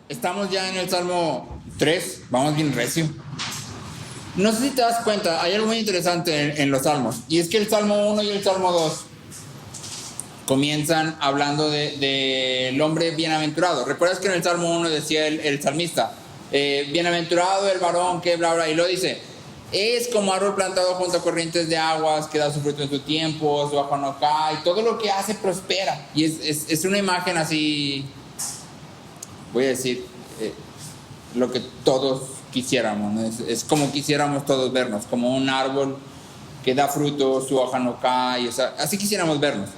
Estamos ya en el Salmo 3, vamos bien recio. No sé si te das cuenta, hay algo muy interesante en los salmos, y es que el Salmo 1 y el Salmo 2 comienzan hablando del hombre bienaventurado. ¿Recuerdas que en el Salmo 1 decía el salmista, bienaventurado el varón que bla bla, y lo dice, es como árbol plantado junto a corrientes de aguas, que da su fruto en su tiempo, su hoja no cae, todo lo que hace prospera? Y es una imagen así, voy a decir, lo que todos quisiéramos, ¿no? Es como quisiéramos todos vernos, como un árbol que da fruto, su hoja no cae, o sea, así quisiéramos vernos.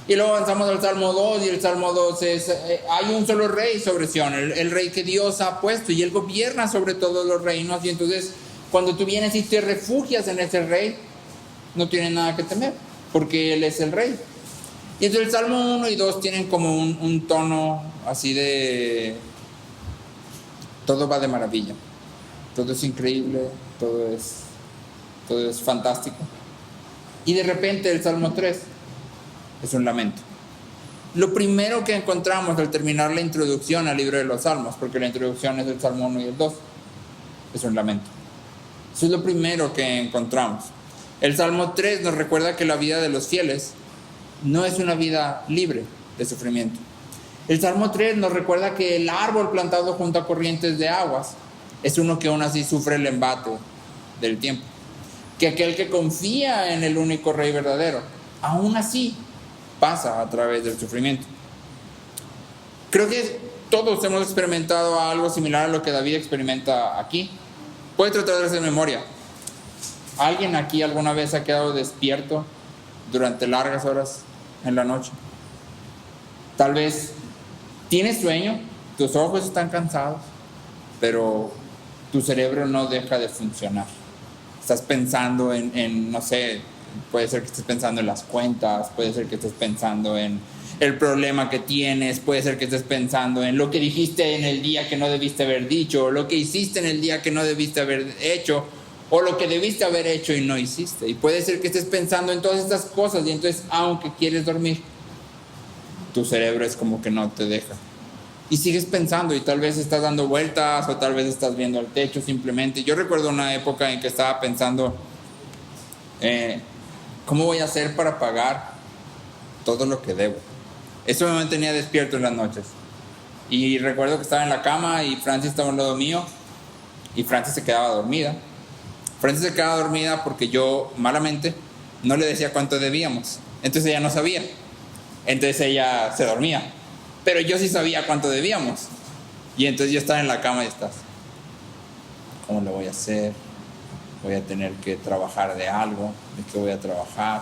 Y luego avanzamos al Salmo 2, y el Salmo 2 es, hay un solo rey sobre Sion, el rey que Dios ha puesto, y él gobierna sobre todos los reinos, y entonces cuando tú vienes y te refugias en ese rey, no tienes nada que temer, porque él es el rey. Y entonces el Salmo 1 y 2 tienen como un tono así de, todo va de maravilla, todo es increíble, todo es fantástico. Y de repente el Salmo 3 es un lamento. Lo primero que encontramos al terminar la introducción al libro de los Salmos, porque la introducción es del Salmo 1 y el 2, es un lamento. Eso es lo primero que encontramos. El Salmo 3 nos recuerda que la vida de los fieles no es una vida libre de sufrimiento. El Salmo 3 nos recuerda que el árbol plantado junto a corrientes de aguas es uno que aún así sufre el embate del tiempo. Que aquel que confía en el único rey verdadero, aún así pasa a través del sufrimiento. Creo que todos hemos experimentado algo similar a lo que David experimenta aquí. Puede tratar de hacer memoria. ¿Alguien aquí alguna vez ha quedado despierto durante largas horas en la noche? Tal vez tienes sueño, tus ojos están cansados, pero tu cerebro no deja de funcionar. Estás pensando en no sé, puede ser que estés pensando en las cuentas, puede ser que estés pensando en el problema que tienes, puede ser que estés pensando en lo que dijiste en el día que no debiste haber dicho, o lo que hiciste en el día que no debiste haber hecho, o lo que debiste haber hecho y no hiciste. Y puede ser que estés pensando en todas estas cosas, y entonces, aunque quieres dormir, tu cerebro es como que no te deja. Y sigues pensando, y tal vez estás dando vueltas, o tal vez estás viendo al techo simplemente. Yo recuerdo una época en que estaba pensando, ¿cómo voy a hacer para pagar todo lo que debo? Eso me mantenía despierto en las noches. Y recuerdo que estaba en la cama y Francis estaba al lado mío, y Francis se quedaba dormida. Francis se quedaba dormida porque yo, malamente, no le decía cuánto debíamos. Entonces ella no sabía. Entonces ella se dormía. Pero yo sí sabía cuánto debíamos. Y entonces yo estaba en la cama y estás, ¿cómo lo voy a hacer? Voy a tener que trabajar de algo. ¿De qué voy a trabajar?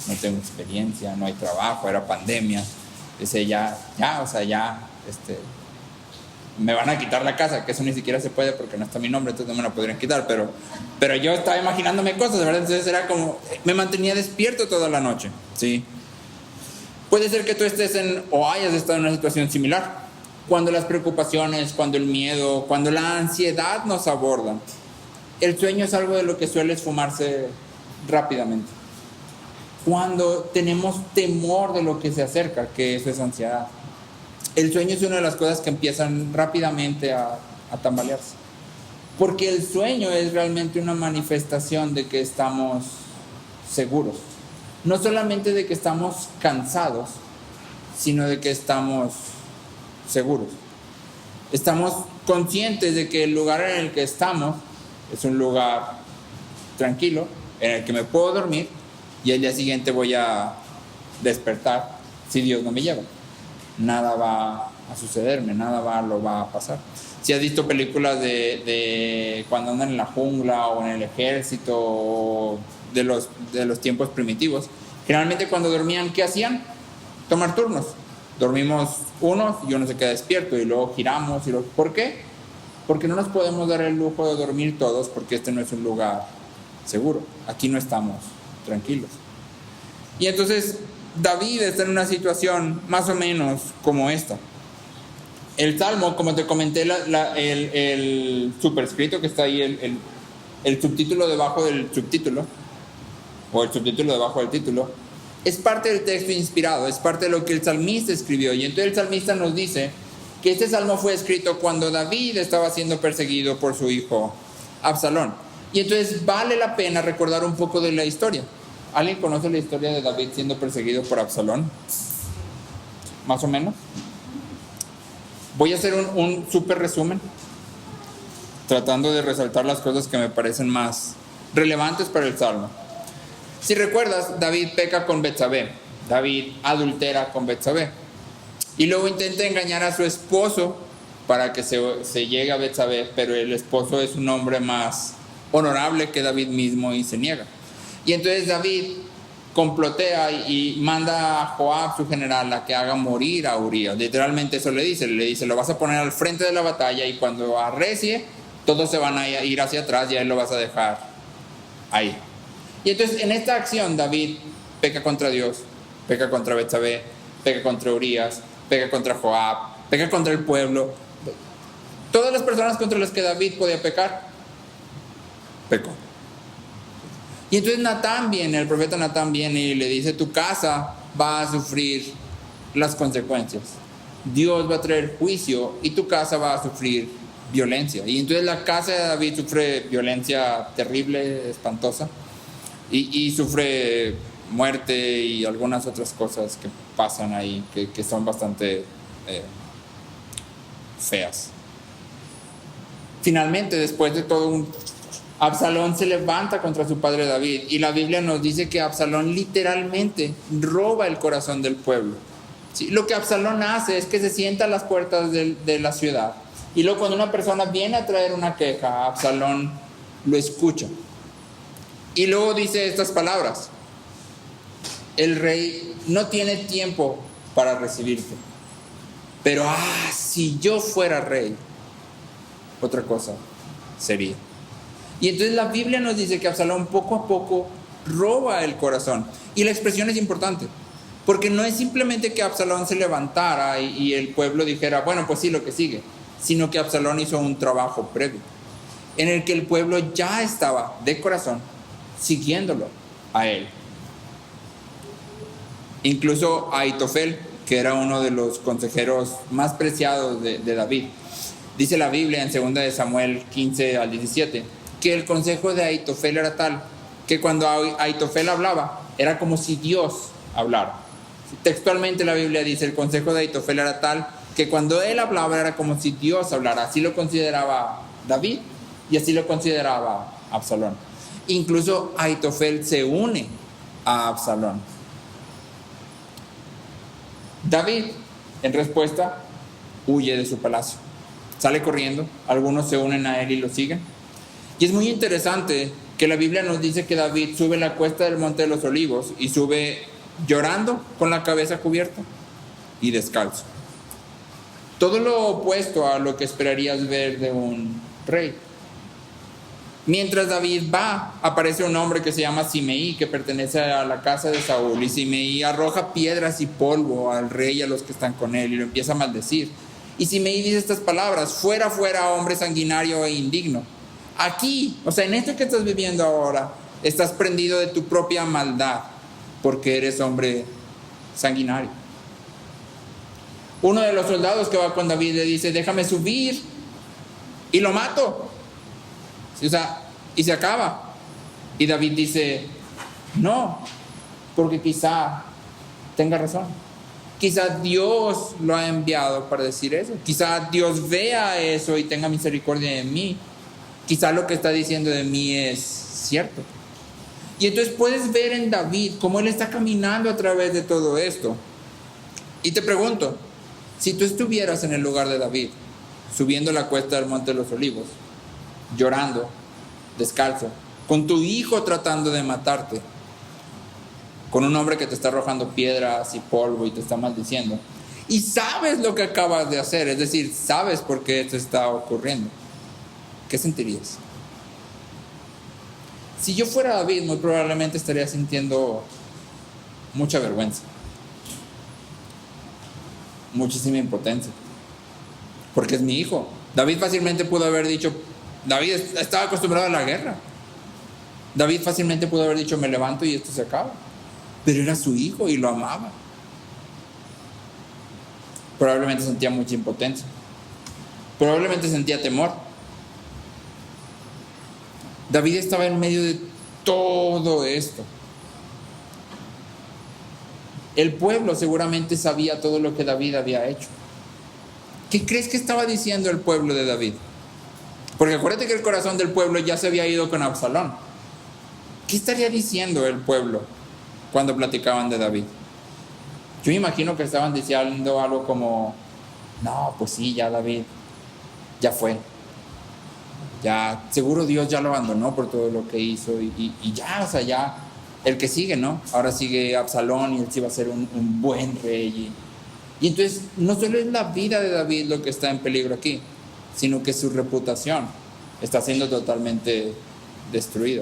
No tengo experiencia, no hay trabajo, era pandemia. Dice, ya, me van a quitar la casa, que eso ni siquiera se puede porque no está mi nombre, entonces no me la podrían quitar, pero yo estaba imaginándome cosas, ¿verdad? Entonces era como, me mantenía despierto toda la noche, ¿sí? Puede ser que tú estés o hayas estado en una situación similar, cuando las preocupaciones, cuando el miedo, cuando la ansiedad nos abordan. El sueño es algo de lo que suele esfumarse rápidamente. Cuando tenemos temor de lo que se acerca, que eso es ansiedad. El sueño es una de las cosas que empiezan rápidamente a tambalearse. Porque el sueño es realmente una manifestación de que estamos seguros. No solamente de que estamos cansados, sino de que estamos seguros. Estamos conscientes de que el lugar en el que estamos es un lugar tranquilo, en el que me puedo dormir, y al día siguiente voy a despertar si Dios no me lleva. Nada va a sucederme, nada lo va a pasar. Si has visto películas de cuando andan en la jungla o en el ejército, o de los tiempos primitivos, generalmente cuando dormían, ¿qué hacían? Tomar turnos. Dormimos unos y uno se queda despierto, y luego giramos. ¿Por qué? Porque no nos podemos dar el lujo de dormir todos, porque este no es un lugar seguro. Aquí no estamos tranquilos. Y entonces David está en una situación más o menos como esta. El Salmo, como te comenté, el superescrito que está ahí, el subtítulo debajo del subtítulo, o el subtítulo debajo del título, es parte del texto inspirado, es parte de lo que el salmista escribió. Y entonces el salmista nos dice que este salmo fue escrito cuando David estaba siendo perseguido por su hijo Absalón. Y entonces vale la pena recordar un poco de la historia. ¿Alguien conoce la historia de David siendo perseguido por Absalón? Más o menos. Voy a hacer un súper resumen, tratando de resaltar las cosas que me parecen más relevantes para el salmo. Si recuerdas, David peca con Betsabé. David adultera con Betsabé. Y luego intenta engañar a su esposo para que se llegue a Betsabé, pero el esposo es un hombre más honorable que David mismo y se niega. Y entonces David complotea y manda a Joab, su general, a que haga morir a Urías. Literalmente eso le dice, lo vas a poner al frente de la batalla y cuando arrecie, todos se van a ir hacia atrás y a él lo vas a dejar ahí. Y entonces en esta acción David peca contra Dios, peca contra Betsabé, peca contra Urías, peca contra Joab, peca contra el pueblo. Todas las personas contra las que David podía pecar, pecó. Y entonces Natán viene, el profeta Natán viene y le dice, tu casa va a sufrir las consecuencias. Dios va a traer juicio y tu casa va a sufrir violencia. Y entonces la casa de David sufre violencia terrible, espantosa, y sufre muerte y algunas otras cosas que pasan ahí, que son bastante feas. Finalmente, después de todo Absalón se levanta contra su padre David y la Biblia nos dice que Absalón literalmente roba el corazón del pueblo. ¿Sí? Lo que Absalón hace es que se sienta a las puertas de la ciudad y luego cuando una persona viene a traer una queja, Absalón lo escucha y luego dice estas palabras: el rey no tiene tiempo para recibirte, pero si yo fuera rey, otra cosa sería. Y entonces la Biblia nos dice que Absalón poco a poco roba el corazón. Y la expresión es importante, porque no es simplemente que Absalón se levantara y el pueblo dijera, bueno, pues sí, lo que sigue, sino que Absalón hizo un trabajo previo, en el que el pueblo ya estaba de corazón siguiéndolo a él. Incluso Ahitofel, que era uno de los consejeros más preciados de David, dice la Biblia en 2 de Samuel 15 al 17, que el consejo de Ahitofel era tal, que cuando Ahitofel hablaba, era como si Dios hablara. Textualmente la Biblia dice, el consejo de Ahitofel era tal, que cuando él hablaba era como si Dios hablara. Así lo consideraba David y así lo consideraba Absalón. Incluso Ahitofel se une a Absalón. David, en respuesta, huye de su palacio. Sale corriendo, algunos se unen a él y lo siguen. Y es muy interesante que la Biblia nos dice que David sube la cuesta del Monte de los Olivos y sube llorando con la cabeza cubierta y descalzo. Todo lo opuesto a lo que esperarías ver de un rey. Mientras David va, aparece un hombre que se llama Simeí, que pertenece a la casa de Saúl, y Simeí arroja piedras y polvo al rey y a los que están con él y lo empieza a maldecir. Y Simeí dice estas palabras: fuera, fuera, hombre sanguinario e indigno. Aquí, o sea, en esto que estás viviendo ahora, estás prendido de tu propia maldad, porque eres hombre sanguinario. Uno de los soldados que va con David le dice: déjame subir y lo mato. O sea, y se acaba. Y David dice: no, porque quizá tenga razón. Quizá Dios lo ha enviado para decir eso. Quizá Dios vea eso y tenga misericordia de mí. Quizá lo que está diciendo de mí es cierto. Y entonces puedes ver en David cómo él está caminando a través de todo esto. Y te pregunto, si tú estuvieras en el lugar de David, subiendo la cuesta del Monte de los Olivos, llorando, descalzo, con tu hijo tratando de matarte, con un hombre que te está arrojando piedras y polvo y te está maldiciendo, y sabes lo que acabas de hacer, es decir, sabes por qué esto está ocurriendo, ¿qué sentirías? Si yo fuera David, muy probablemente estaría sintiendo mucha vergüenza, muchísima impotencia, porque es mi hijo. David fácilmente pudo haber dicho, David estaba acostumbrado a la guerra. David fácilmente pudo haber dicho: me levanto y esto se acaba. Pero era su hijo y lo amaba. Probablemente sentía mucha impotencia. Probablemente sentía temor. David estaba en medio de todo esto. El pueblo seguramente sabía todo lo que David había hecho. ¿Qué crees que estaba diciendo el pueblo de David? Porque acuérdate que el corazón del pueblo ya se había ido con Absalón. ¿Qué estaría diciendo el pueblo cuando platicaban de David? Yo imagino que estaban diciendo algo como: no, pues sí, ya David, ya fue. Ya, seguro Dios ya lo abandonó por todo lo que hizo y ya, o sea, ya, el que sigue, ¿no? Ahora sigue Absalón y él sí va a ser un buen rey. Y entonces, no solo es la vida de David lo que está en peligro aquí, sino que su reputación está siendo totalmente destruida.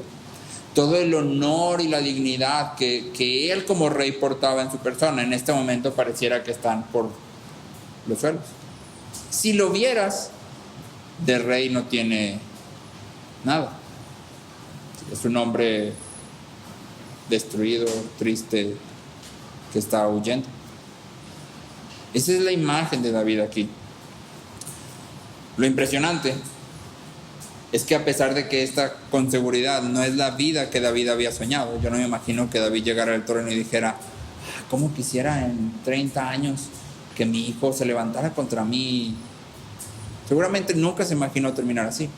Todo el honor y la dignidad que él como rey portaba en su persona, en este momento pareciera que están por los suelos. Si lo vieras, de rey no tiene nada. Es un hombre destruido, triste, que está huyendo. Esa es la imagen de David aquí. Lo impresionante es que a pesar de que esta con seguridad no es la vida que David había soñado, yo no me imagino que David llegara al trono y dijera: ¿cómo quisiera en 30 años que mi hijo se levantara contra mí? Seguramente nunca se imaginó terminar así.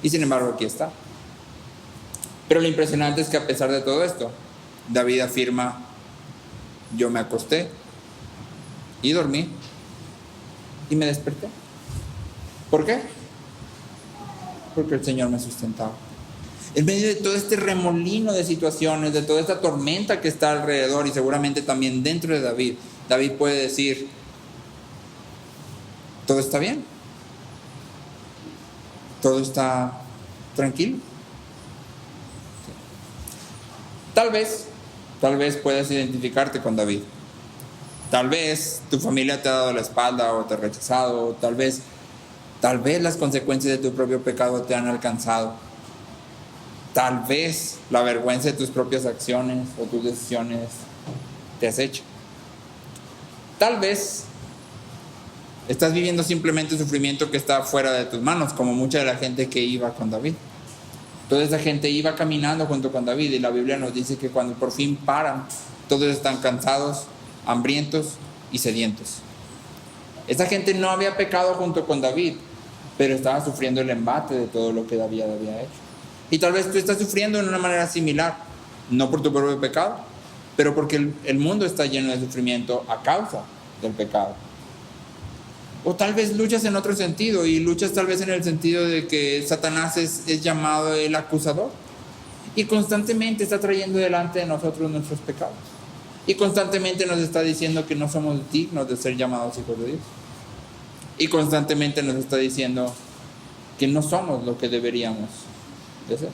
Y sin embargo aquí está. Pero lo impresionante es que a pesar de todo esto, David afirma: yo me acosté y dormí y me desperté. ¿Por qué? Porque el Señor me sustentaba. En medio de todo este remolino de situaciones, de toda esta tormenta que está alrededor y seguramente también dentro de David, David puede decir: todo está bien, todo está tranquilo. Tal vez puedas identificarte con David. Tal vez tu familia te ha dado la espalda o te ha rechazado. Tal vez las consecuencias de tu propio pecado te han alcanzado. Tal vez la vergüenza de tus propias acciones o tus decisiones te acecha. Tal vez estás viviendo simplemente un sufrimiento que está fuera de tus manos, como mucha de la gente que iba con David. Toda esa gente iba caminando junto con David y la Biblia nos dice que cuando por fin paran, todos están cansados, hambrientos y sedientos. Esa gente no había pecado junto con David, pero estaba sufriendo el embate de todo lo que David había hecho. Y tal vez tú estás sufriendo de una manera similar, no por tu propio pecado, pero porque el mundo está lleno de sufrimiento a causa del pecado. O tal vez luchas en otro sentido, y luchas tal vez en el sentido de que Satanás es llamado el acusador y constantemente está trayendo delante de nosotros nuestros pecados y constantemente nos está diciendo que no somos dignos de ser llamados hijos de Dios y constantemente nos está diciendo que no somos lo que deberíamos de ser.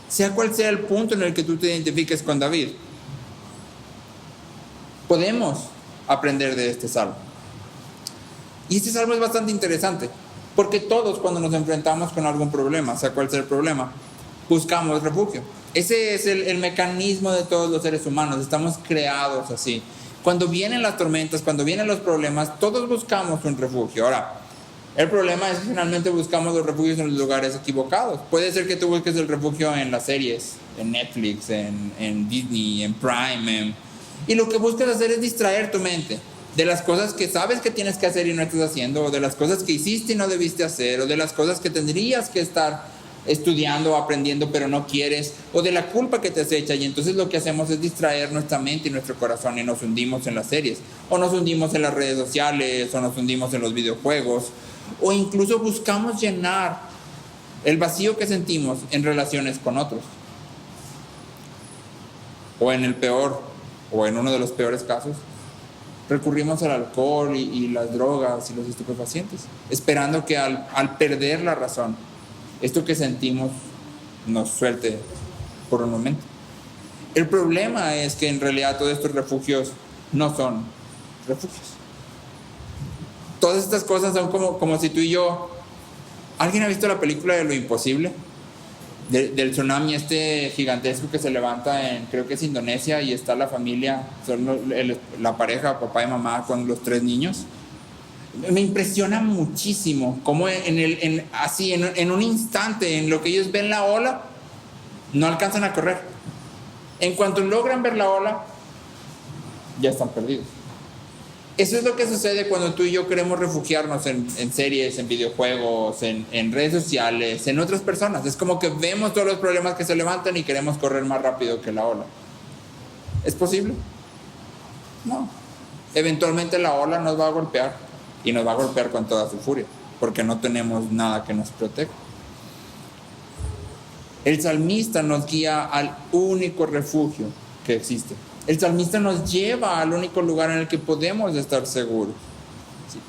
Sea cual sea el punto en el que tú te identifiques con David, podemos aprender de este salmo. Y este salmo es bastante interesante, porque todos cuando nos enfrentamos con algún problema, sea cual sea el problema, buscamos refugio. Ese es el mecanismo de todos los seres humanos, estamos creados así. Cuando vienen las tormentas, cuando vienen los problemas, todos buscamos un refugio. Ahora, el problema es que finalmente buscamos los refugios en los lugares equivocados. Puede ser que tú busques el refugio en las series, en Netflix, en Disney, en Prime, y lo que buscas hacer es distraer tu mente de las cosas que sabes que tienes que hacer y no estás haciendo, o de las cosas que hiciste y no debiste hacer, o de las cosas que tendrías que estar estudiando o aprendiendo pero no quieres, o de la culpa que te acecha. Y entonces lo que hacemos es distraer nuestra mente y nuestro corazón y nos hundimos en las series, o nos hundimos en las redes sociales, o nos hundimos en los videojuegos, o incluso buscamos llenar el vacío que sentimos en relaciones con otros, o en el peor, o en uno de los peores casos, recurrimos al alcohol y las drogas y los estupefacientes, esperando que al perder la razón, esto que sentimos nos suelte por un momento. El problema es que en realidad todos estos refugios no son refugios. Todas estas cosas son como si tú y yo... ¿Alguien ha visto la película de Lo Imposible? del tsunami este gigantesco que se levanta en, creo que es Indonesia, y está la familia, la pareja, papá y mamá con los 3 niños. Me impresiona muchísimo cómo en un instante, en lo que ellos ven la ola, no alcanzan a correr. En cuanto logran ver la ola, ya están perdidos. Eso es lo que sucede cuando tú y yo queremos refugiarnos en series, en videojuegos, en redes sociales, en otras personas. Es como que vemos todos los problemas que se levantan y queremos correr más rápido que la ola. ¿Es posible? No. Eventualmente la ola nos va a golpear, y nos va a golpear con toda su furia, porque no tenemos nada que nos proteja. El salmista nos guía al único refugio que existe. El salmista nos lleva al único lugar en el que podemos estar seguros.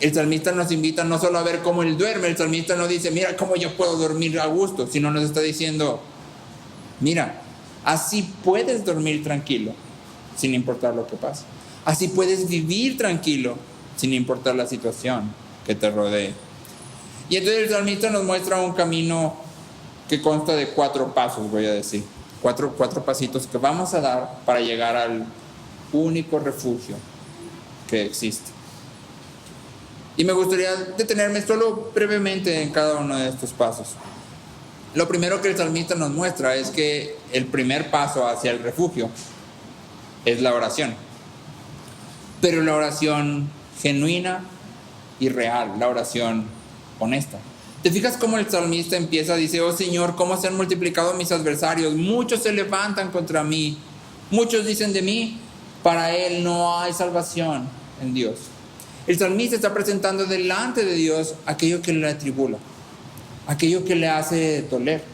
El salmista nos invita no solo a ver cómo él duerme. El salmista no dice, mira cómo yo puedo dormir a gusto, sino nos está diciendo, mira, así puedes dormir tranquilo, sin importar lo que pase. Así puedes vivir tranquilo, sin importar la situación que te rodee. Y entonces el salmista nos muestra un camino que consta de 4 pasos, voy a decir. 4 pasitos que vamos a dar para llegar al único refugio que existe. Y me gustaría detenerme solo brevemente en cada uno de estos pasos. Lo primero que el salmista nos muestra es que el primer paso hacia el refugio es la oración. Pero la oración genuina y real, la oración honesta. ¿Te fijas cómo el salmista empieza? Dice, oh Señor, ¿cómo se han multiplicado mis adversarios? Muchos se levantan contra mí. Muchos dicen de mí, para él no hay salvación en Dios. El salmista está presentando delante de Dios aquello que le atribula, aquello que le hace doler.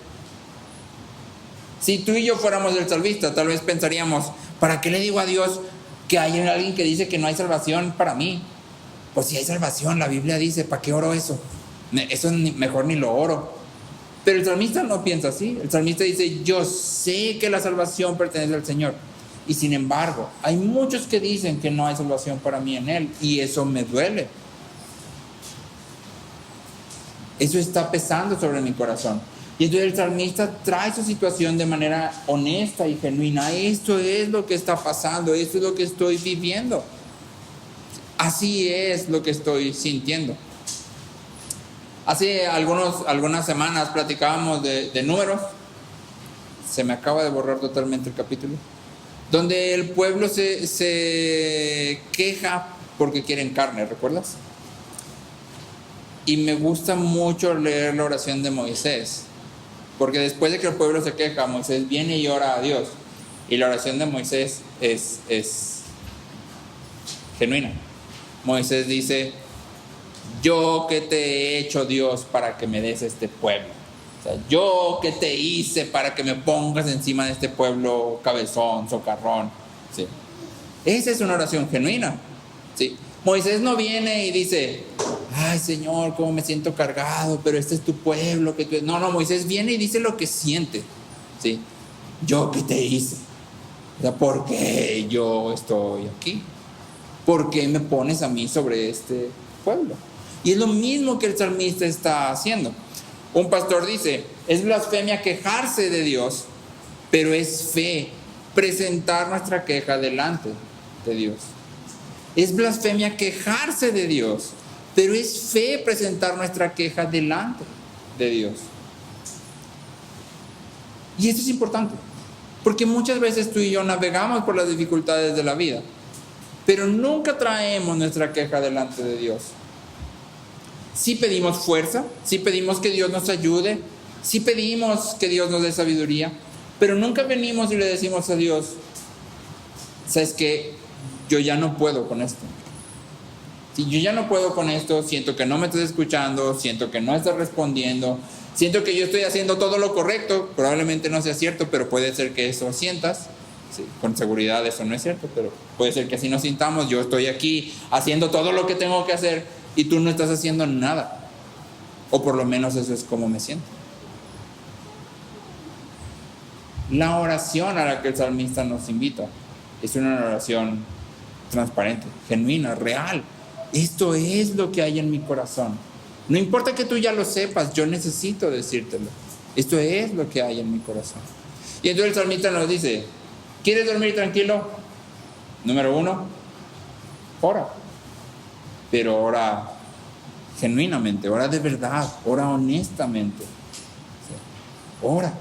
Si tú y yo fuéramos el salmista, tal vez pensaríamos, ¿para qué le digo a Dios que hay alguien que dice que no hay salvación para mí? Pues si hay salvación, la Biblia dice, ¿para qué oro eso? Eso mejor ni lo oro. Pero el salmista no piensa así. El salmista dice, yo sé que la salvación pertenece al Señor, y sin embargo hay muchos que dicen que no hay salvación para mí en Él, y eso me duele. Eso está pesando sobre mi corazón. Y entonces el salmista trae su situación de manera honesta y genuina. Esto es lo que está pasando, esto es lo que estoy viviendo, así es lo que estoy sintiendo. Hace algunas semanas platicábamos de Números. Se me acaba de borrar totalmente el capítulo. Donde el pueblo se queja porque quieren carne, ¿recuerdas? Y me gusta mucho leer la oración de Moisés, porque después de que el pueblo se queja, Moisés viene y ora a Dios. Y la oración de Moisés es genuina. Moisés dice, yo que te he hecho, Dios, para que me des este pueblo. O sea, yo que te hice para que me pongas encima de este pueblo cabezón, socarrón. ¿Sí? Esa es una oración genuina. ¿Sí? Moisés no viene y dice, ay Señor, cómo me siento cargado, pero este es tu pueblo. No, Moisés viene y dice lo que siente. ¿Sí? Yo que te hice. O sea, ¿por qué yo estoy aquí? ¿Por qué me pones a mí sobre este pueblo? Y es lo mismo que el salmista está haciendo. Un pastor dice, es blasfemia quejarse de Dios, pero es fe presentar nuestra queja delante de Dios. Es blasfemia quejarse de Dios, pero es fe presentar nuestra queja delante de Dios. Y esto es importante, porque muchas veces tú y yo navegamos por las dificultades de la vida, pero nunca traemos nuestra queja delante de Dios. Sí pedimos fuerza, sí pedimos que Dios nos ayude, sí pedimos que Dios nos dé sabiduría, pero nunca venimos y le decimos a Dios, ¿sabes qué? Yo ya no puedo con esto. Si yo ya no puedo con esto, siento que no me estás escuchando, siento que no estás respondiendo, siento que yo estoy haciendo todo lo correcto, probablemente no sea cierto, pero puede ser que eso sientas. Sí, con seguridad eso no es cierto, pero puede ser que así nos sintamos. Yo estoy aquí haciendo todo lo que tengo que hacer y tú no estás haciendo nada, o por lo menos eso es como me siento. La oración a la que el salmista nos invita es una oración transparente, genuina, real. Esto es lo que hay en mi corazón. No importa que tú ya lo sepas, yo necesito decírtelo. Esto es lo que hay en mi corazón. Y entonces el salmista nos dice, ¿quieres dormir tranquilo? Número 1, ora. Pero ora genuinamente, ora de verdad, ora honestamente. Ora.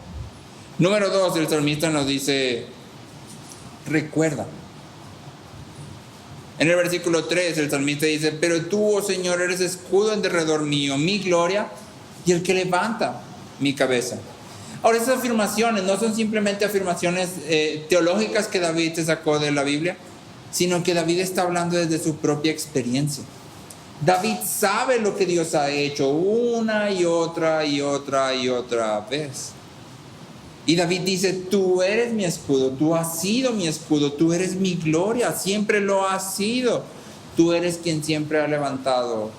Número 2, el salmista nos dice, recuerda. En el versículo 3, el salmista dice, pero tú, oh Señor, eres escudo en derredor mío, mi gloria y el que levanta mi cabeza. Ahora, esas afirmaciones no son simplemente afirmaciones teológicas que David se sacó de la Biblia, sino que David está hablando desde su propia experiencia. David sabe lo que Dios ha hecho una y otra y otra y otra vez. Y David dice, tú eres mi escudo, tú has sido mi escudo, tú eres mi gloria, siempre lo has sido. Tú eres quien siempre ha levantado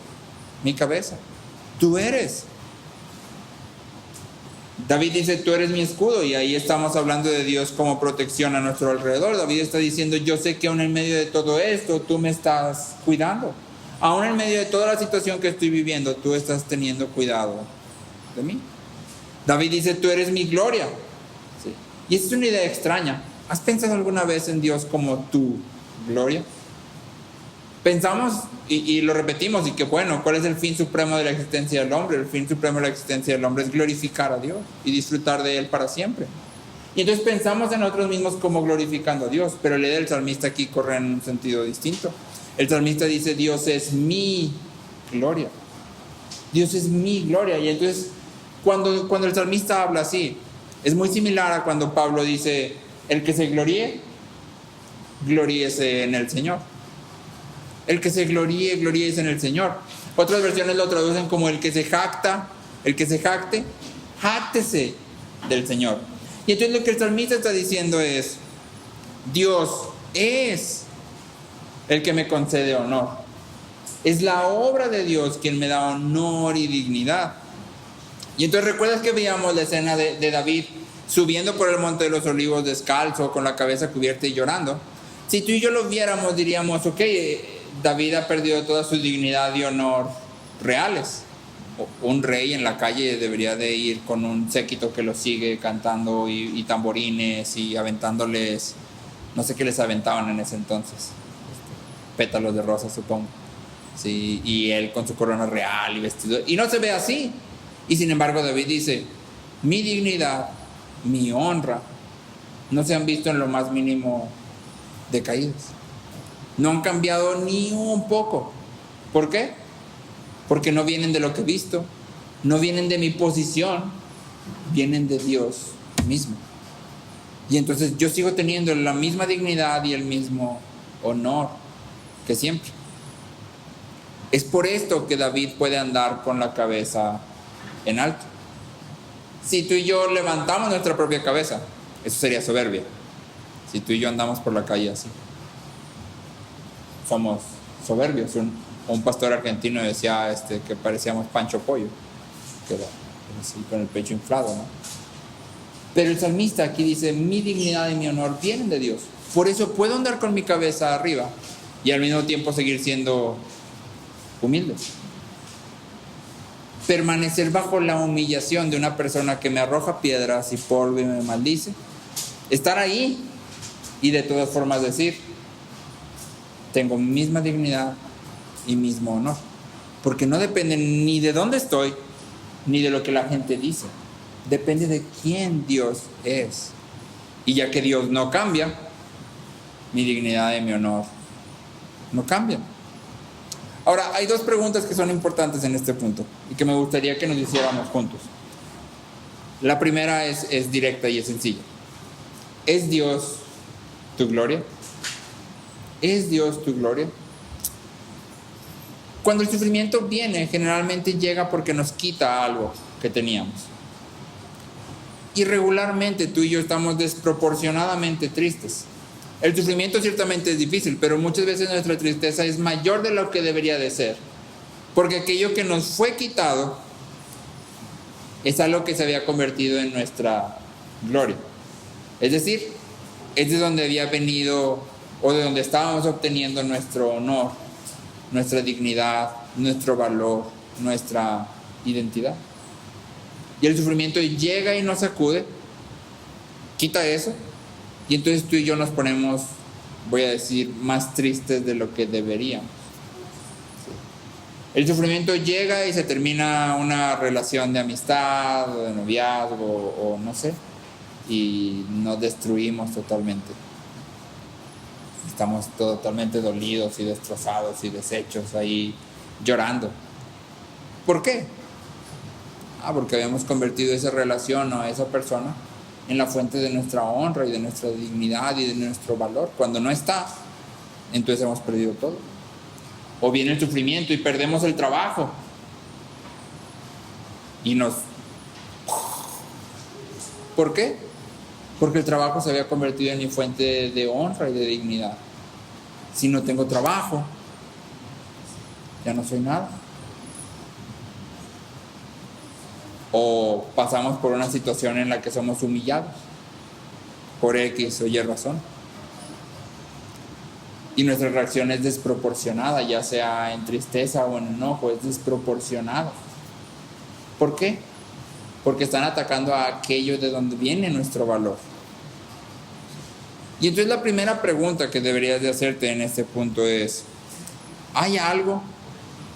mi cabeza. Tú eres. David dice, tú eres mi escudo, y ahí estamos hablando de Dios como protección a nuestro alrededor. David está diciendo, yo sé que aún en medio de todo esto, tú me estás cuidando. Aún en medio de toda la situación que estoy viviendo, tú estás teniendo cuidado de mí. David dice, tú eres mi gloria. Sí. Y esa es una idea extraña. ¿Has pensado alguna vez en Dios como tu gloria? Pensamos y lo repetimos, y que bueno, ¿cuál es el fin supremo de la existencia del hombre? El fin supremo de la existencia del hombre es glorificar a Dios y disfrutar de Él para siempre. Y entonces pensamos en nosotros mismos como glorificando a Dios, pero la idea del salmista aquí corre en un sentido distinto. El salmista dice, Dios es mi gloria. Dios es mi gloria. Y entonces, cuando el salmista habla así, es muy similar a cuando Pablo dice, el que se gloríe, gloríese en el Señor. El que se gloríe, gloríese en el Señor. Otras versiones lo traducen como el que se jacta, el que se jacte, jáctese del Señor. Y entonces lo que el salmista está diciendo es, Dios es el que me concede honor. Es la obra de Dios quien me da honor y dignidad. Y entonces recuerdas que veíamos la escena de David subiendo por el monte de los olivos descalzo, con la cabeza cubierta y llorando. Si tú y yo lo viéramos, diríamos, ok, David ha perdido toda su dignidad y honor reales. Un rey en la calle debería de ir con un séquito que lo sigue cantando y tamborines y aventándoles, no sé qué les aventaban en ese entonces, pétalos de rosa, supongo. Sí, y él con su corona real y vestido, y no se ve así. Y sin embargo David dice, mi dignidad, mi honra no se han visto en lo más mínimo decaídos. No han cambiado ni un poco. ¿Por qué? Porque no vienen de lo que he visto, no vienen de mi posición, vienen de Dios mismo. Y entonces yo sigo teniendo la misma dignidad y el mismo honor que siempre. Es por esto que David puede andar con la cabeza en alto. Si tú y yo levantamos nuestra propia cabeza, eso sería soberbia. Si tú y yo andamos por la calle así, somos soberbios. Un pastor argentino decía que parecíamos Pancho Pollo, que era así, con el pecho inflado, ¿no? Pero el salmista aquí dice, mi dignidad y mi honor vienen de Dios. Por eso puedo andar con mi cabeza arriba y al mismo tiempo seguir siendo humilde. Permanecer bajo la humillación de una persona que me arroja piedras y polvo y me maldice. Estar ahí y de todas formas decir, tengo misma dignidad y mismo honor. Porque no depende ni de dónde estoy, ni de lo que la gente dice. Depende de quién Dios es. Y ya que Dios no cambia, mi dignidad y mi honor no cambian. Ahora, hay dos preguntas que son importantes en este punto y que me gustaría que nos hiciéramos juntos. La primera es directa y es sencilla. ¿Es Dios tu gloria? ¿Es Dios tu gloria? Cuando el sufrimiento viene, generalmente llega porque nos quita algo que teníamos. Y regularmente tú y yo estamos desproporcionadamente tristes. El sufrimiento ciertamente es difícil, pero muchas veces nuestra tristeza es mayor de lo que debería de ser. Porque aquello que nos fue quitado es algo que se había convertido en nuestra gloria. Es decir, es de donde había venido o de donde estábamos obteniendo nuestro honor, nuestra dignidad, nuestro valor, nuestra identidad. y el sufrimiento llega y nos sacude, quita eso, y entonces tú y yo nos ponemos, voy a decir, más tristes de lo que deberíamos. El sufrimiento llega y se termina una relación de amistad o de noviazgo o no sé, y nos destruimos totalmente. Estamos totalmente dolidos y destrozados y deshechos ahí llorando. ¿Por qué? Porque habíamos convertido esa relación o a esa persona en la fuente de nuestra honra y de nuestra dignidad y de nuestro valor. Cuando no está, entonces hemos perdido todo. O viene el sufrimiento y perdemos el trabajo. Y nos... ¿Por qué? Porque el trabajo se había convertido en mi fuente de honra y de dignidad. Si no tengo trabajo, ya no soy nada. O pasamos por una situación en la que somos humillados por X o Y razón. Y nuestra reacción es desproporcionada, ya sea en tristeza o en enojo, es desproporcionada. ¿Por qué? Porque están atacando a aquello de donde viene nuestro valor. Y entonces la primera pregunta que deberías de hacerte en este punto es: ¿hay algo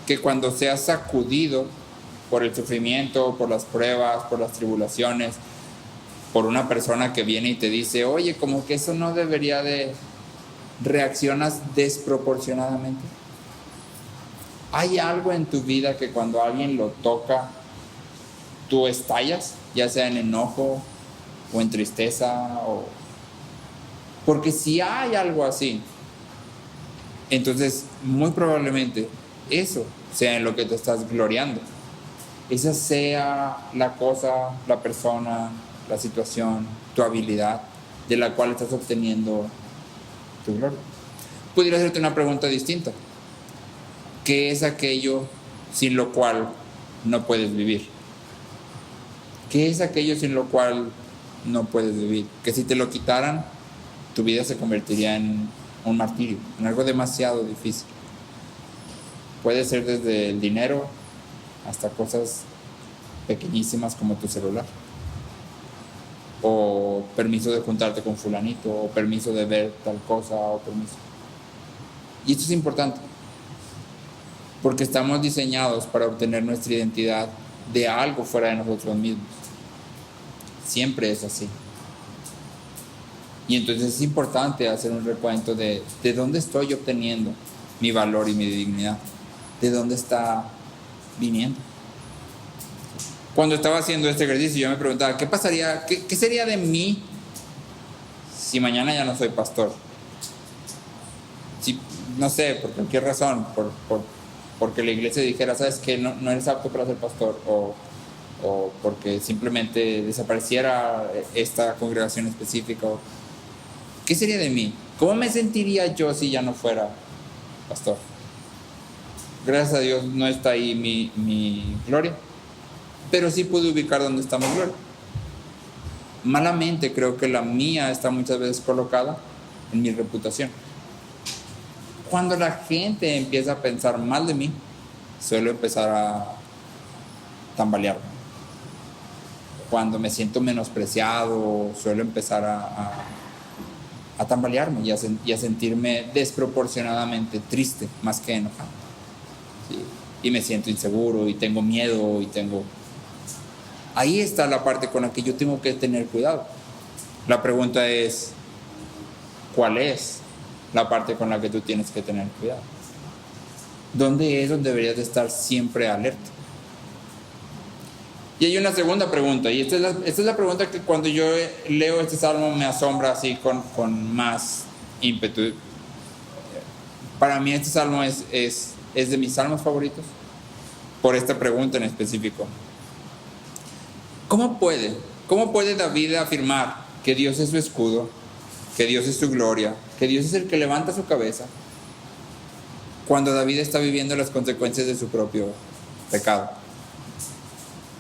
que cuando seas sacudido por el sufrimiento, por las pruebas, por las tribulaciones, por una persona que viene y te dice, oye, como que eso no debería de... reaccionas desproporcionadamente? ¿Hay algo en tu vida que cuando alguien lo toca, tú estallas, ya sea en enojo o en tristeza? Porque si hay algo así, entonces muy probablemente eso sea en lo que te estás gloriando. Esa sea la cosa, la persona, la situación, tu habilidad de la cual estás obteniendo tu gloria. Pudiera hacerte una pregunta distinta. ¿Qué es aquello sin lo cual no puedes vivir? ¿Qué es aquello sin lo cual no puedes vivir? Que si te lo quitaran, tu vida se convertiría en un martirio, en algo demasiado difícil. Puede ser desde el dinero hasta cosas pequeñísimas como tu celular, o permiso de juntarte con fulanito, o permiso de ver tal cosa, o permiso. Y esto es importante, porque estamos diseñados para obtener nuestra identidad de algo fuera de nosotros mismos. Siempre es así. Y entonces es importante hacer un recuento de dónde estoy obteniendo mi valor y mi dignidad, de dónde está viniendo. Cuando estaba haciendo este ejercicio yo me preguntaba, ¿qué pasaría, qué sería de mí si mañana ya no soy pastor? Si, no sé, por cualquier razón, porque la iglesia dijera, ¿sabes qué? No eres apto para ser pastor, o porque simplemente desapareciera esta congregación específica. ¿Qué sería de mí? ¿Cómo me sentiría yo si ya no fuera pastor? Gracias a Dios no está ahí mi gloria, pero sí pude ubicar dónde está mi gloria. Malamente creo que la mía está muchas veces colocada en mi reputación. Cuando la gente empieza a pensar mal de mí, suelo empezar a tambalearme. Cuando me siento menospreciado, suelo empezar a tambalearme y a sentirme desproporcionadamente triste, más que enojado. ¿Sí? Y me siento inseguro y tengo miedo y tengo... Ahí está la parte con la que yo tengo que tener cuidado. La pregunta es, ¿cuál es la parte con la que tú tienes que tener cuidado? ¿Dónde es donde deberías de estar siempre alerta? Y hay una segunda pregunta, y esta es la pregunta que cuando yo leo este salmo me asombra así con más ímpetu. Para mí este salmo es de mis salmos favoritos, por esta pregunta en específico. ¿Cómo puede David afirmar que Dios es su escudo, que Dios es su gloria, que Dios es el que levanta su cabeza, cuando David está viviendo las consecuencias de su propio pecado?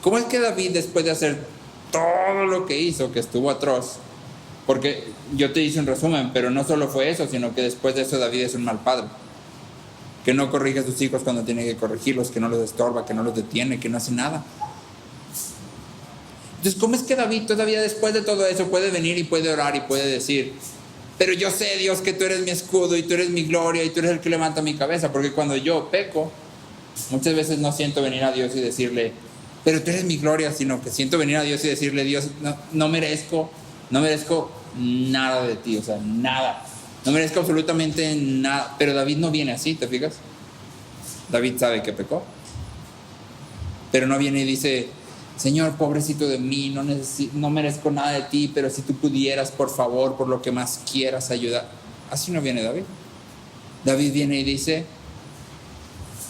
¿Cómo es que David, después de hacer todo lo que hizo, que estuvo atroz, porque yo te hice un resumen, pero no solo fue eso, sino que después de eso David es un mal padre, que no corrige a sus hijos cuando tiene que corregirlos, que no los estorba, que no los detiene, que no hace nada? Entonces, ¿cómo es que David todavía después de todo eso puede venir y puede orar y puede decir: pero yo sé, Dios, que tú eres mi escudo y tú eres mi gloria y tú eres el que levanta mi cabeza? Porque cuando yo peco, muchas veces no siento venir a Dios y decirle: pero tú eres mi gloria, sino que siento venir a Dios y decirle: Dios, no merezco nada de ti, o sea, nada. No merezco absolutamente nada. Pero David no viene así, ¿te fijas? David sabe que pecó, pero no viene y dice: Señor, pobrecito de mí, no merezco nada de ti, pero si tú pudieras, por favor, por lo que más quieras, ayudar. Así no viene David. David viene y dice: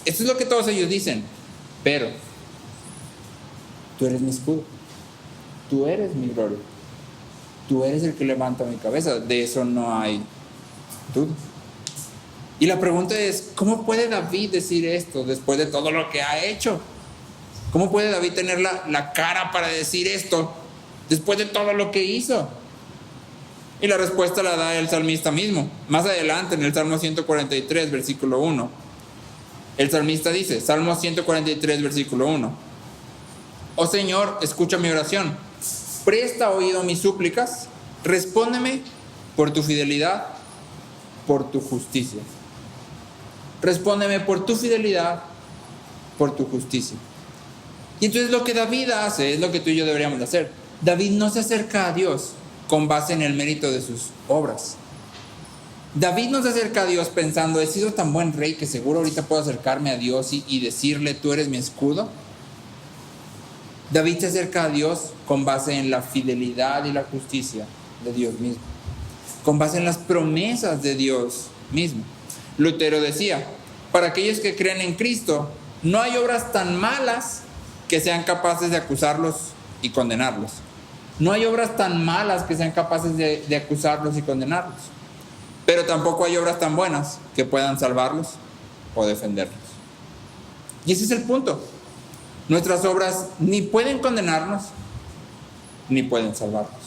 esto es lo que todos ellos dicen, pero tú eres mi escudo, tú eres mi gloria, tú eres el que levanta mi cabeza. De eso no hay duda. Y la pregunta es: ¿cómo puede David decir esto después de todo lo que ha hecho? ¿Cómo puede David tener la cara para decir esto después de todo lo que hizo? Y la respuesta la da el salmista mismo. Más adelante, en el Salmo 143, versículo 1. El salmista dice, Salmo 143, versículo 1: Oh Señor, escucha mi oración, presta oído a mis súplicas, respóndeme por tu fidelidad, por tu justicia. Respóndeme por tu fidelidad, por tu justicia. Y entonces lo que David hace es lo que tú y yo deberíamos de hacer. David no se acerca a Dios con base en el mérito de sus obras. David no se acerca a Dios pensando: he sido tan buen rey que seguro ahorita puedo acercarme a Dios y decirle: tú eres mi escudo. David se acerca a Dios con base en la fidelidad y la justicia de Dios mismo, con base en las promesas de Dios mismo. Lutero decía: para aquellos que creen en Cristo, no hay obras tan malas que sean capaces de acusarlos y condenarlos. No hay obras tan malas que sean capaces de acusarlos y condenarlos. Pero tampoco hay obras tan buenas que puedan salvarlos o defenderlos. Y ese es el punto. Nuestras obras ni pueden condenarnos ni pueden salvarnos.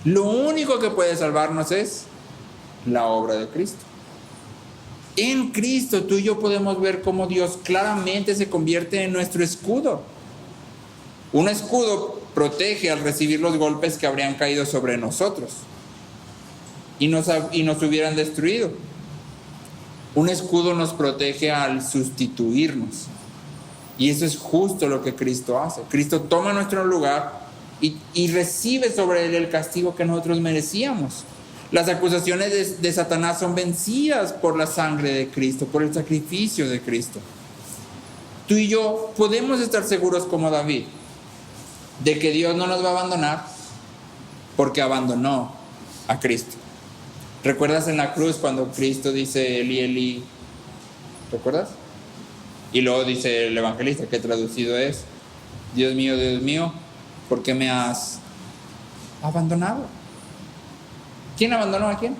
Lo único que puede salvarnos es la obra de Cristo. En Cristo tú y yo podemos ver cómo Dios claramente se convierte en nuestro escudo. Un escudo protege al recibir los golpes que habrían caído sobre nosotros y nos hubieran destruido. Un escudo nos protege al sustituirnos. Y eso es justo lo que Cristo hace. Cristo toma nuestro lugar y recibe sobre él el castigo que nosotros merecíamos. Las acusaciones de Satanás son vencidas por la sangre de Cristo, por el sacrificio de Cristo. Tú y yo podemos estar seguros como David de que Dios no nos va a abandonar porque abandonó a Cristo. ¿Recuerdas en la cruz cuando Cristo dice Eli, Eli? ¿Recuerdas? Y luego dice el evangelista, que traducido es: Dios mío, ¿por qué me has abandonado? ¿Quién abandonó a quién?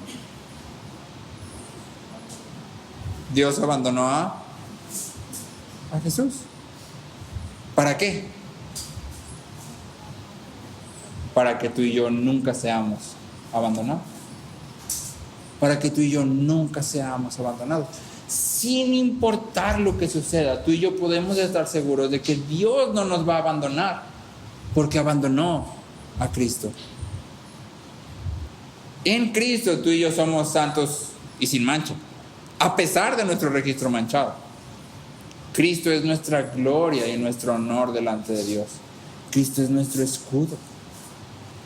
Dios abandonó a Jesús. ¿Para qué? Para que tú y yo nunca seamos abandonados. Para que tú y yo nunca seamos abandonados. Sin importar lo que suceda, tú y yo podemos estar seguros de que Dios no nos va a abandonar porque abandonó a Cristo. En Cristo tú y yo somos santos y sin mancha, a pesar de nuestro registro manchado. Cristo es nuestra gloria y nuestro honor delante de Dios. Cristo es nuestro escudo.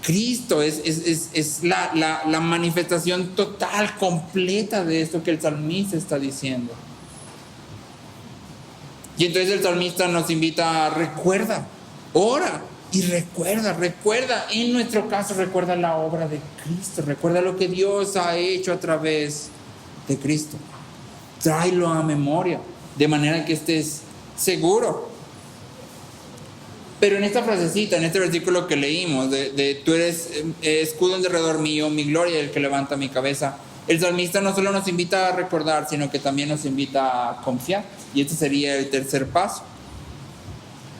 Cristo es la manifestación total, completa de esto que el salmista está diciendo. Y entonces el salmista nos invita a recuerda, ora y recuerda. En nuestro caso, recuerda la obra de Cristo. Recuerda lo que Dios ha hecho a través de Cristo. Tráelo a memoria, de manera que estés seguro. Pero en esta frasecita, en este versículo que leímos, de tú eres escudo en derredor mío, mi gloria, el que levanta mi cabeza, el salmista no solo nos invita a recordar, sino que también nos invita a confiar. Y este sería el tercer paso.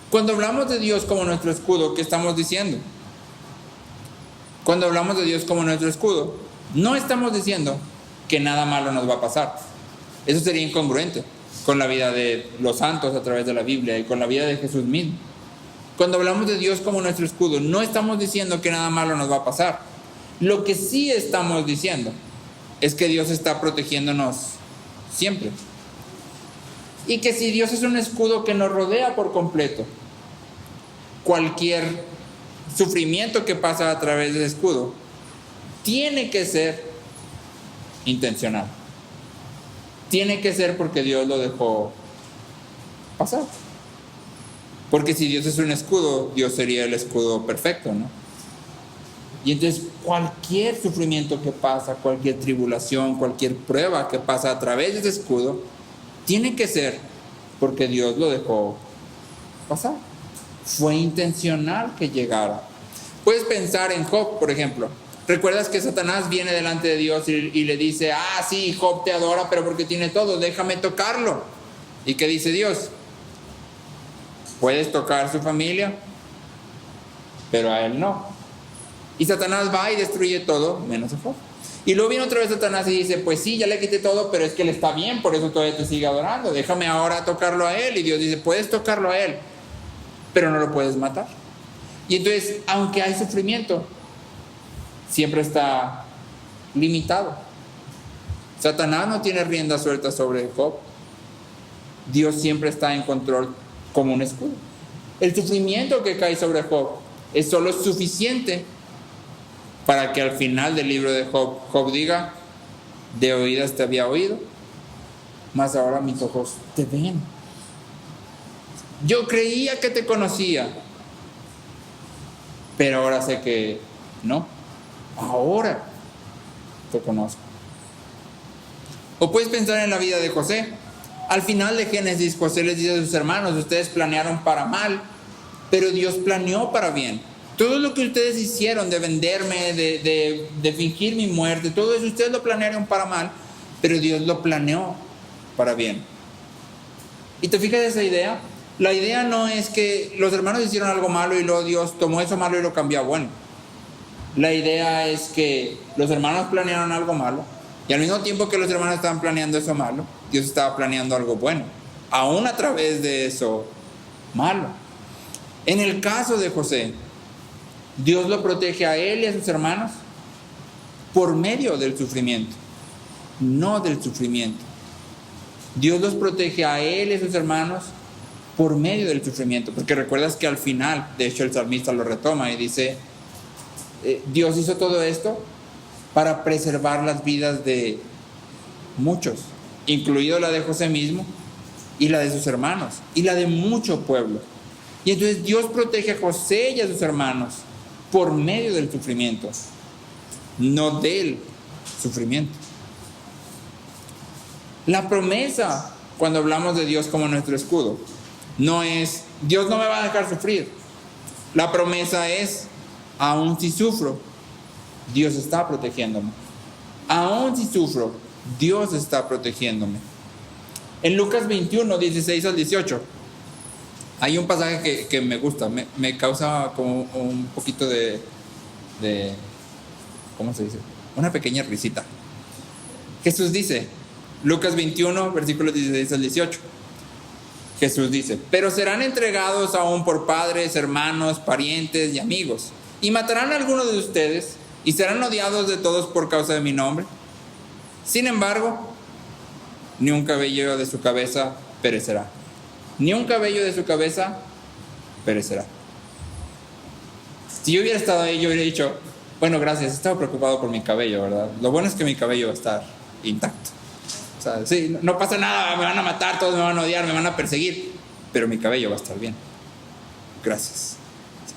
Cuando hablamos de Dios como nuestro escudo, ¿qué estamos diciendo? Cuando hablamos de Dios como nuestro escudo, no estamos diciendo que nada malo nos va a pasar. Eso sería incongruente con la vida de los santos a través de la Biblia y con la vida de Jesús mismo. Cuando hablamos de Dios como nuestro escudo, no estamos diciendo que nada malo nos va a pasar. Lo que sí estamos diciendo es que Dios está protegiéndonos siempre. Y que si Dios es un escudo que nos rodea por completo, cualquier sufrimiento que pasa a través del escudo tiene que ser intencional. Tiene que ser porque Dios lo dejó pasar. Porque si Dios es un escudo, Dios sería el escudo perfecto, ¿no? Y entonces cualquier sufrimiento que pasa, cualquier tribulación, cualquier prueba que pasa a través de ese escudo, tiene que ser porque Dios lo dejó pasar. Fue intencional que llegara. Puedes pensar en Job, por ejemplo. ¿Recuerdas que Satanás viene delante de Dios y le dice, sí, Job te adora, pero porque tiene todo, déjame tocarlo? ¿Y qué dice Dios? Puedes tocar su familia, pero a él no. Y Satanás va y destruye todo, menos a Job. Y luego viene otra vez Satanás y dice, pues sí, ya le quité todo, pero es que él está bien, por eso todavía te sigue adorando. Déjame ahora tocarlo a él. Y Dios dice, puedes tocarlo a él, pero no lo puedes matar. Y entonces, aunque hay sufrimiento, siempre está limitado. Satanás no tiene rienda suelta sobre Job. Dios siempre está en control como un escudo. El sufrimiento que cae sobre Job es solo suficiente para que al final del libro de Job, Job diga, de oídas te había oído, mas ahora mis ojos te ven. Yo creía que te conocía, pero ahora sé que no. Ahora te conozco. O puedes pensar en la vida de José. Al final de Génesis, José les dice a sus hermanos, ustedes planearon para mal, pero Dios planeó para bien. Todo lo que ustedes hicieron de venderme, de fingir mi muerte, todo eso ustedes lo planearon para mal, pero Dios lo planeó para bien. ¿Y te fijas esa idea? La idea no es que los hermanos hicieron algo malo y luego Dios tomó eso malo y lo cambió a bueno. La idea es que los hermanos planearon algo malo y al mismo tiempo que los hermanos estaban planeando eso malo, Dios estaba planeando algo bueno, aún a través de eso malo. En el caso de José, Dios lo protege a él y a sus hermanos por medio del sufrimiento, no del sufrimiento. Dios los protege a él y a sus hermanos por medio del sufrimiento, porque recuerdas que al final, de hecho el salmista lo retoma y dice, Dios hizo todo esto para preservar las vidas de muchos, incluido la de José mismo y la de sus hermanos y la de mucho pueblo. Y entonces Dios protege a José y a sus hermanos por medio del sufrimiento, no del sufrimiento. La promesa, cuando hablamos de Dios como nuestro escudo, no es, Dios no me va a dejar sufrir. La promesa es, aún si sufro, Dios está protegiéndome. Aún si sufro, Dios está protegiéndome. En Lucas 21, 16 al 18, hay un pasaje que me gusta, me causa como un poquito de, ¿cómo se dice? Una pequeña risita. Jesús dice, Lucas 21, versículos 16 al 18. Jesús dice, pero serán entregados aún por padres, hermanos, parientes y amigos, y matarán a algunos de ustedes, y serán odiados de todos por causa de mi nombre. Sin embargo, ni un cabello de su cabeza perecerá. Ni un cabello de su cabeza perecerá. Si yo hubiera estado ahí, yo hubiera dicho, bueno, gracias, estaba preocupado por mi cabello, ¿verdad? Lo bueno es que mi cabello va a estar intacto. O sea, sí, no pasa nada, me van a matar, todos me van a odiar, me van a perseguir, pero mi cabello va a estar bien. Gracias.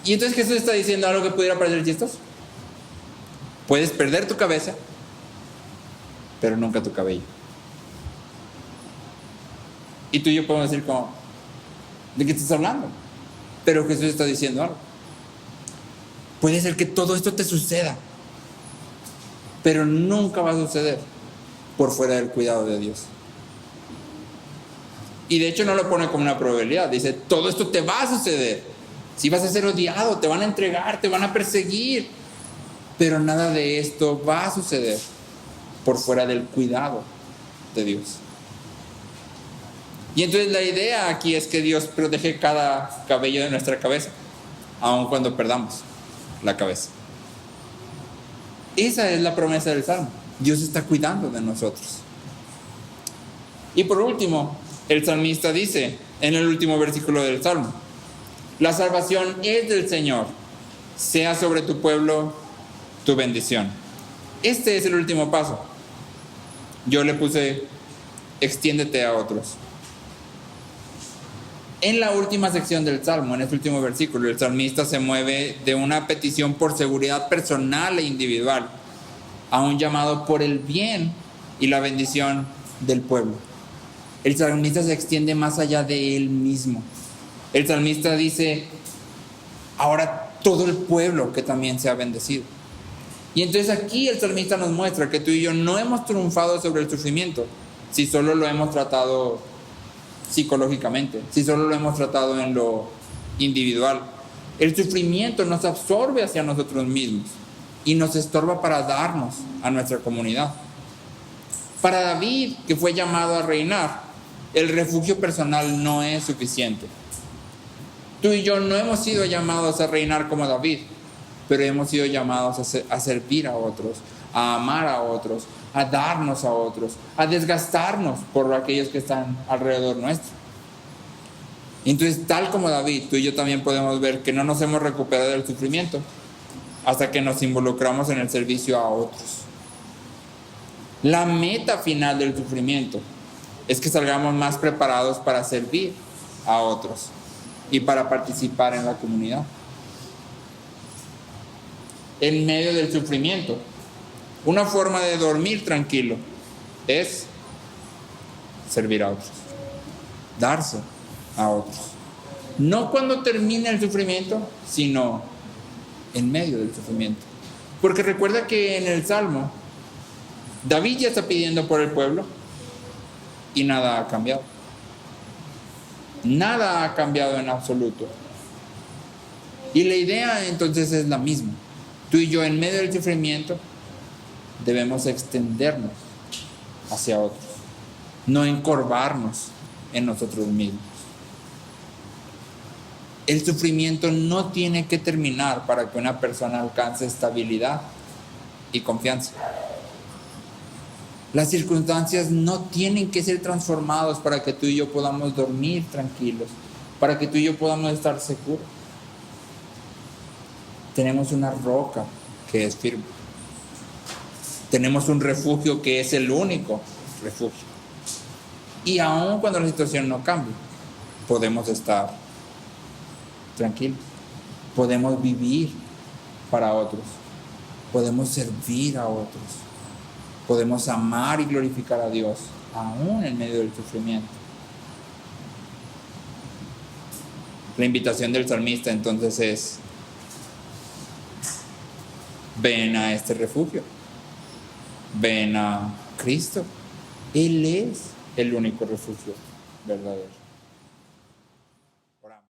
Y entonces Jesús está diciendo algo que pudiera parecer chistoso. Puedes perder tu cabeza, pero nunca tu cabello. Y tú y yo podemos decir como, ¿de qué estás hablando? Pero Jesús está diciendo algo. Puede ser que todo esto te suceda, pero nunca va a suceder por fuera del cuidado de Dios. Y de hecho no lo pone como una probabilidad. Dice, todo esto te va a suceder. Si vas a ser odiado, te van a entregar, te van a perseguir, pero nada de esto va a suceder por fuera del cuidado de Dios. Y entonces la idea aquí es que Dios protege cada cabello de nuestra cabeza. aun cuando perdamos la cabeza. Esa es la promesa del Salmo. Dios está cuidando de nosotros. Y por último, el salmista dice en el último versículo del Salmo: la salvación es del Señor, sea sobre tu pueblo tu bendición. Este es el último paso. Yo le puse: extiéndete a otros. En la última sección del Salmo, en este último versículo, el salmista se mueve de una petición por seguridad personal e individual a un llamado por el bien y la bendición del pueblo. El salmista se extiende más allá de él mismo. El salmista dice: ahora todo el pueblo que también sea bendecido. Y entonces aquí el salmista nos muestra que tú y yo no hemos triunfado sobre el sufrimiento si solo lo hemos tratado psicológicamente, si solo lo hemos tratado en lo individual. El sufrimiento nos absorbe hacia nosotros mismos y nos estorba para darnos a nuestra comunidad. Para David, que fue llamado a reinar, el refugio personal no es suficiente. Tú y yo no hemos sido llamados a reinar como David, pero hemos sido llamados a servir a otros, a amar a otros, a darnos a otros, a desgastarnos por aquellos que están alrededor nuestro. Entonces, tal como David, tú y yo también podemos ver que no nos hemos recuperado del sufrimiento hasta que nos involucramos en el servicio a otros. La meta final del sufrimiento es que salgamos más preparados para servir a otros y para participar en la comunidad. En medio del sufrimiento, una forma de dormir tranquilo es servir a otros, darse a otros. No cuando termine el sufrimiento, sino en medio del sufrimiento. Porque recuerda que en el Salmo, David ya está pidiendo por el pueblo y nada ha cambiado. Nada ha cambiado en absoluto. Y la idea entonces es la misma. Tú y yo en medio del sufrimiento debemos extendernos hacia otros, no encorvarnos en nosotros mismos. El sufrimiento no tiene que terminar para que una persona alcance estabilidad y confianza. Las circunstancias no tienen que ser transformadas para que tú y yo podamos dormir tranquilos, para que tú y yo podamos estar seguros. Tenemos una roca que es firme. Tenemos un refugio que es el único refugio. Y aun cuando la situación no cambie, podemos estar tranquilos. Podemos vivir para otros. Podemos servir a otros. Podemos amar y glorificar a Dios, aún en medio del sufrimiento. La invitación del salmista entonces es: ven a este refugio. Ven a Cristo. Él es el único refugio verdadero.